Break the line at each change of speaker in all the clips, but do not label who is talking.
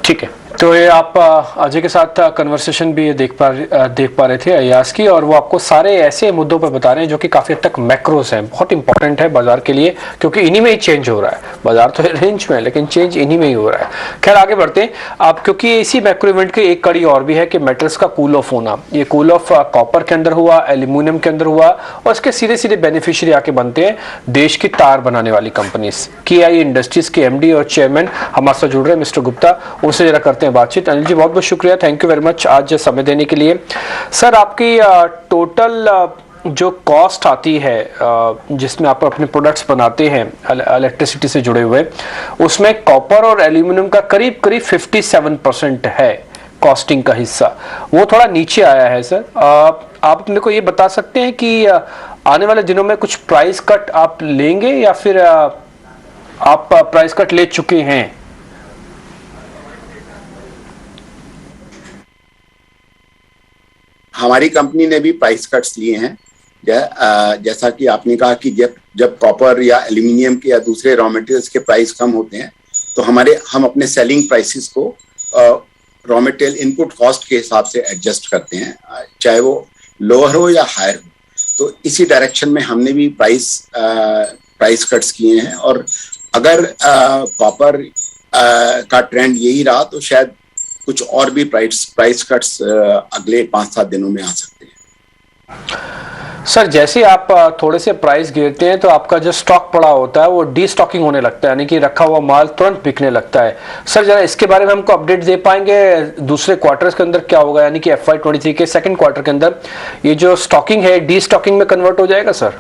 ठीक है, तो ये आप अजय के साथ कन्वर्सेशन भी देख पा रहे थे अयाज की, और वो आपको सारे ऐसे मुद्दों पर बता रहे हैं जो कि काफी हद तक मैक्रोस हैं, बहुत इंपॉर्टेंट है बाजार के लिए, क्योंकि इन्हीं में ही चेंज हो रहा है। बाजार तो रेंज में है लेकिन चेंज इन्हीं में ही हो रहा है। खैर आगे बढ़ते हैं आप, क्योंकि इसी मैक्रो इवेंट की एक कड़ी और भी है कि मेटल्स का कूल ऑफ होना। ये कूल ऑफ कॉपर के अंदर हुआ, एल्यूमिनियम के अंदर हुआ, और इसके सीधे सीधे बेनिफिशियरी आके बनते हैं देश की तार बनाने वाली कंपनीज। KI इंडस्ट्रीज के MD और चेयरमैन हमारे साथ जुड़ रहे हैं मिस्टर गुप्ता, उनसे जरा करते हैं बातचीत। अनिल जी बहुत बहुत शुक्रिया, थैंक यू वेरी मच आज समय देने के लिए। सर आपकी टोटल जो कॉस्ट आती है जिसमें आप अपने प्रोडक्ट्स बनाते हैं इलेक्ट्रिसिटी से जुड़े हुए, उसमें कॉपर और एल्यूमिनियम का करीब करीब 57% है कॉस्टिंग का हिस्सा, वो थोड़ा नीचे आया है। सर आप मेरे को ये बता सकते हैं कि आने वाले दिनों में कुछ प्राइस कट आप लेंगे या फिर आप प्राइस कट ले चुके हैं?
हमारी कंपनी ने भी प्राइस कट्स लिए हैं। जैसा कि आपने कहा कि जब कॉपर या एल्यूमिनियम के या दूसरे रॉ मटेरियल्स के प्राइस कम होते हैं तो हम अपने सेलिंग प्राइसेस को रॉ मटेरियल इनपुट कॉस्ट के हिसाब से एडजस्ट करते हैं, चाहे वो लोअर हो या हायर हो। तो इसी डायरेक्शन में हमने भी प्राइस कट्स किए हैं, और अगर कॉपर का ट्रेंड यही रहा तो शायद कुछ और भी प्राइस कट्स अगले 5-7 दिनों में आ सकते हैं।
सर जैसे आप थोड़े से प्राइस गिरते हैं तो आपका जो स्टॉक पड़ा होता है वो डी स्टॉकिंग होने लगता है, यानी कि रखा हुआ माल तुरंत बिकने लगता है। सर जरा इसके बारे में हमको अपडेट दे पाएंगे, दूसरे क्वार्टर्स के अंदर क्या होगा, यानी कि FY23 के सेकंड क्वार्टर के अंदर ये जो स्टॉकिंग है डी स्टॉकिंग में कन्वर्ट हो जाएगा? सर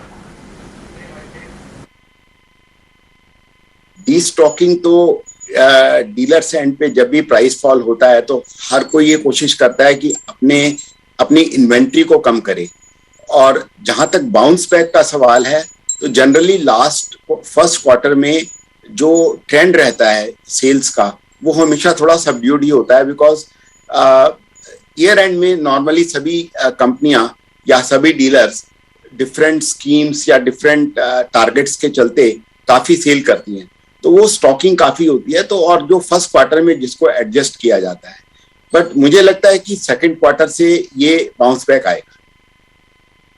डी स्टॉकिंग तो डीलर्स एंड पे जब भी प्राइस फॉल होता है तो हर कोई ये कोशिश करता है कि अपनी इन्वेंट्री को कम करे, और जहां तक बाउंस बैक का सवाल है तो जनरली फर्स्ट क्वार्टर में जो ट्रेंड रहता है सेल्स का वो हमेशा थोड़ा सबड्यूड ही होता है, बिकॉज ईयर एंड में नॉर्मली सभी कंपनियां या सभी डीलर्स डिफरेंट स्कीम्स या डिफरेंट टारगेट्स के चलते काफी सेल करती हैं, तो वो स्टॉकिंग काफी होती है। तो और जो फर्स्ट क्वार्टर में जिसको एडजस्ट किया जाता है, बट मुझे लगता है कि सेकंड क्वार्टर से ये बाउंस बैक आएगा।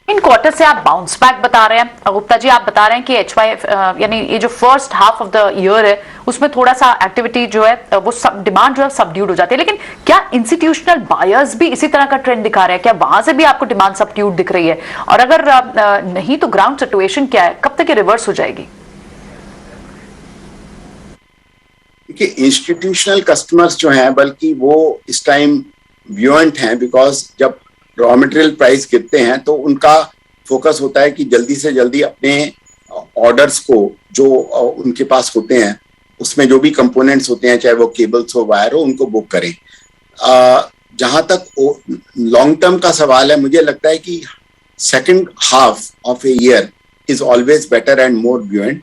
इन क्वार्टर से आप बाउंस बैक बता रहे हैं गुप्ता जी, आप बता रहे हैं कि HY यानी ये जो first half of the year है उसमें थोड़ा सा एक्टिविटी जो है वो डिमांड जो है सबड्यूड हो जाती है, लेकिन क्या इंस्टीट्यूशनल बायर्स भी इसी तरह का ट्रेंड दिखा रहे हैं? क्या वहां से भी आपको डिमांड सबड्यूड दिख रही है? और अगर नहीं तो ग्राउंड सिचुएशन क्या है, कब तक ये रिवर्स हो जाएगी?
देखिए इंस्टीट्यूशनल कस्टमर्स जो हैं बल्कि वो इस टाइम ब्यूएंट हैं, बिकॉज जब रॉ मटेरियल प्राइस गिरते हैं तो उनका फोकस होता है कि जल्दी से जल्दी अपने ऑर्डर्स को जो उनके पास होते हैं उसमें जो भी कंपोनेंट्स होते हैं, चाहे वो केबल्स हो वायर हो, उनको बुक करें। जहां तक लॉन्ग टर्म का सवाल है, मुझे लगता है कि second half of a year is always better and more buoyant,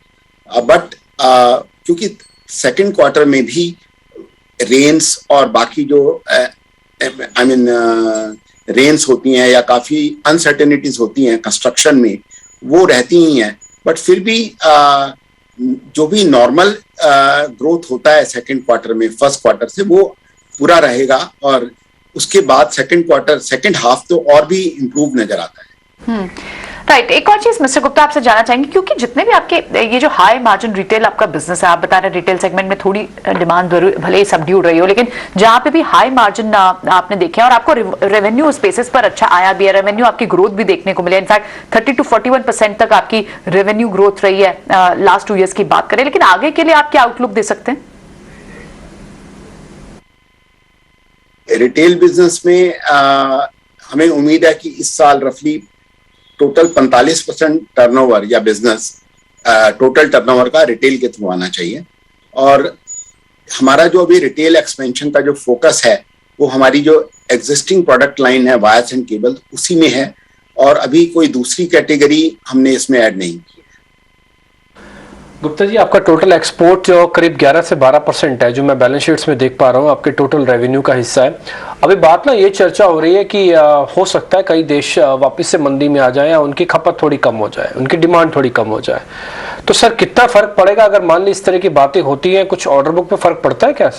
but क्योंकि सेकंड क्वार्टर में भी रेन्स और बाकी जो रेन्स होती हैं या काफी अनसर्टेनिटीज होती हैं कंस्ट्रक्शन में, वो रहती ही हैं, बट फिर भी जो भी नॉर्मल ग्रोथ होता है सेकंड क्वार्टर में फर्स्ट क्वार्टर से वो पूरा रहेगा, और उसके बाद सेकंड हाफ तो और भी इम्प्रूव नजर आता है।
राइट, एक और चीज मिस्टर गुप्ता आपसे जानना चाहेंगे, क्योंकि जितने भी आपके ये जो हाई मार्जिन रिटेल आपका बिजनेस है, आप बता रहे हैं रिटेल सेगमेंट में थोड़ी डिमांड भले ही सबड्यूड रही हो, लेकिन जहां पे भी हाई मार्जिन आपने देखे और आपको रेवेन्यू स्पेसिस पर अच्छा आया भी है, रेवेन्यू आपकी ग्रोथ भी देखने को मिले, इनफैक्ट 30 to 41% तक आपकी रेवेन्यू ग्रोथ रही है लास्ट 2 ईयर्स की बात करें, लेकिन आगे के लिए आप क्या आउटलुक दे सकते हैं?
रिटेल बिजनेस में हमें उम्मीद है कि इस साल रफली टोटल 45% टर्नओवर या बिजनेस टोटल टर्नओवर का रिटेल के थ्रू आना चाहिए, और हमारा जो अभी रिटेल एक्सपेंशन का जो फोकस है वो हमारी जो एग्जिस्टिंग प्रोडक्ट लाइन है वायर्स एंड केबल उसी में है, और अभी कोई दूसरी कैटेगरी हमने इसमें ऐड नहीं की है।
गुप्ता जी आपका टोटल एक्सपोर्ट जो करीब 11 से 12% है, जो मैं बैलेंस शीट्स में देख पा रहा हूँ आपके टोटल रेवेन्यू का हिस्सा है। अभी बात ना ये चर्चा हो रही है कि हो सकता है कई देश वापस से मंदी में आ जाए या उनकी खपत थोड़ी कम हो जाए, उनकी डिमांड थोड़ी कम हो जाए, तो सर कितना फर्क पड़ेगा अगर मान ली इस तरह की बातें होती हैं, कुछ ऑर्डर बुक पे फर्क पड़ता है क्या?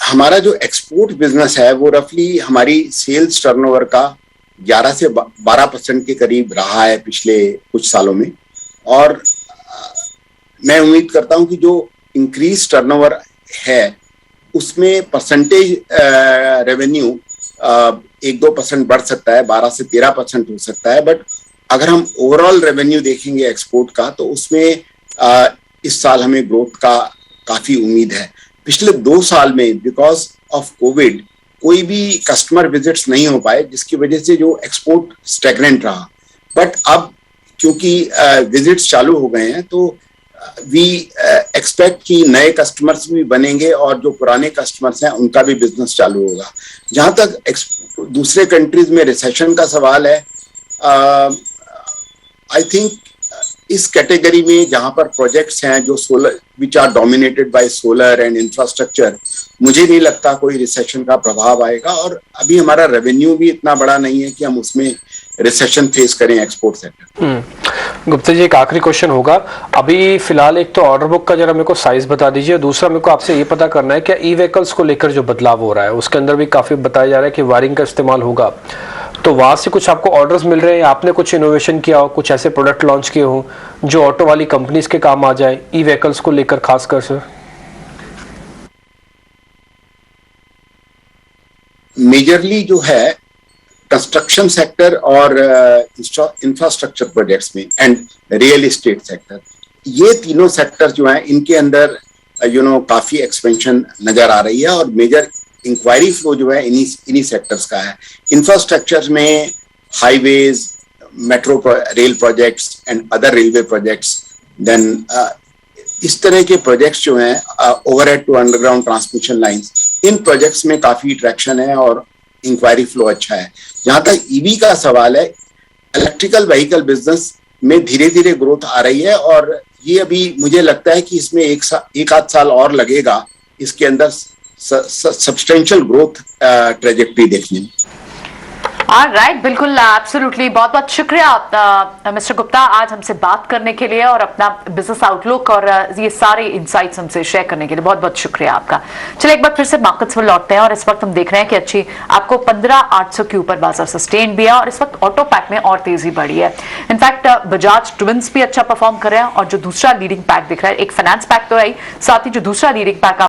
हमारा जो एक्सपोर्ट बिजनेस है वो रफली हमारी सेल्स टर्नओवर का 11 से 12% के करीब रहा है पिछले कुछ सालों में। और मैं उम्मीद करता हूं कि जो इंक्रीज टर्नओवर है उसमें परसेंटेज रेवेन्यू 1-2% बढ़ सकता है, 12 से 13% हो सकता है। बट अगर हम ओवरऑल रेवेन्यू देखेंगे एक्सपोर्ट का तो उसमें इस साल हमें ग्रोथ का काफी उम्मीद है। पिछले 2 साल में बिकॉज ऑफ कोविड कोई भी कस्टमर विजिट्स नहीं हो पाए, जिसकी वजह से जो एक्सपोर्ट स्टैग्नेंट रहा। बट अब क्योंकि विजिट्स चालू हो गए हैं तो वी एक्सपेक्ट कि नए कस्टमर्स भी बनेंगे और जो पुराने कस्टमर्स हैं उनका भी बिजनेस चालू होगा। जहां तक दूसरे कंट्रीज में रिसेशन का सवाल है, आई थिंक इस कैटेगरी में जहां पर प्रोजेक्ट्स हैं जो solar which are dominated by solar and infrastructure, मुझे नहीं लगता कोई रिसेशन का प्रभाव आएगा। और अभी हमारा रेवेन्यू भी इतना बड़ा नहीं है कि हम उसमें रिसेशन फेस करें एक्सपोर्ट सेक्टर।
गुप्ता जी, एक आखिरी क्वेश्चन होगा। अभी फिलहाल एक तो ऑर्डर बुक का जरा मेरे को साइज बता दीजिए, दूसरा मेरे को आपसे ये पता करना है क्या ई व्हीकल्स को लेकर जो बदलाव हो रहा है उसके अंदर भी काफी बताया जा रहा है कि वायरिंग का इस्तेमाल होगा, तो वहां से कुछ आपको ऑर्डर्स मिल रहे हैं? आपने कुछ इनोवेशन किया हो, कुछ ऐसे प्रोडक्ट लॉन्च किए हो जो ऑटो वाली कंपनीज के काम आ जाए ई व्हीकल्स को लेकर खासकर? सर
मेजरली जो है कंस्ट्रक्शन सेक्टर और इंफ्रास्ट्रक्चर प्रोजेक्ट्स में एंड रियल एस्टेट सेक्टर, ये तीनों सेक्टर जो हैं इनके अंदर काफी एक्सपेंशन नजर आ रही है और मेजर इंक्वायरी फ्लो जो है इन्हीं सेक्टर्स का है। इंफ्रास्ट्रक्चर में highways, metro rail projects and other railway projects, then इस तरह के प्रोजेक्ट्स जो हैं overhead to underground transmission lines, इन प्रोजेक्ट्स में काफी ट्रैक्शन है और इंक्वायरी फ्लो अच्छा है। जहां तक ईवी का सवाल है, इलेक्ट्रिकल व्हीकल बिजनेस में धीरे धीरे ग्रोथ आ रही है और ये अभी मुझे लगता है कि इसमें एक आध साल और लगेगा इसके अंदर सब्सटेंशियल ग्रोथ ट्रेजेक्टरी देखने में।
राइट, बिल्कुल, एब्सोल्युटली। बहुत बहुत शुक्रिया मिस्टर गुप्ता आज हमसे बात करने के लिए और अपना बिजनेस आउटलुक और ये सारे इंसाइट्स हमसे शेयर करने के लिए बहुत बहुत शुक्रिया आपका। चलिए एक बार फिर से मार्केट्स में लौटते हैं और इस वक्त हम देख रहे हैं कि अच्छी आपको 15,800 के ऊपर बाजार सस्टेन भी है और इस वक्त ऑटो पैक में और तेजी बढ़ी है। इनफैक्ट बजाज ट्विंस भी अच्छा परफॉर्म कर रहे हैं और जो दूसरा लीडिंग पैक दिख रहा है, एक फाइनेंस पैक तो है ही, साथ ही जो दूसरा लीडिंग पैक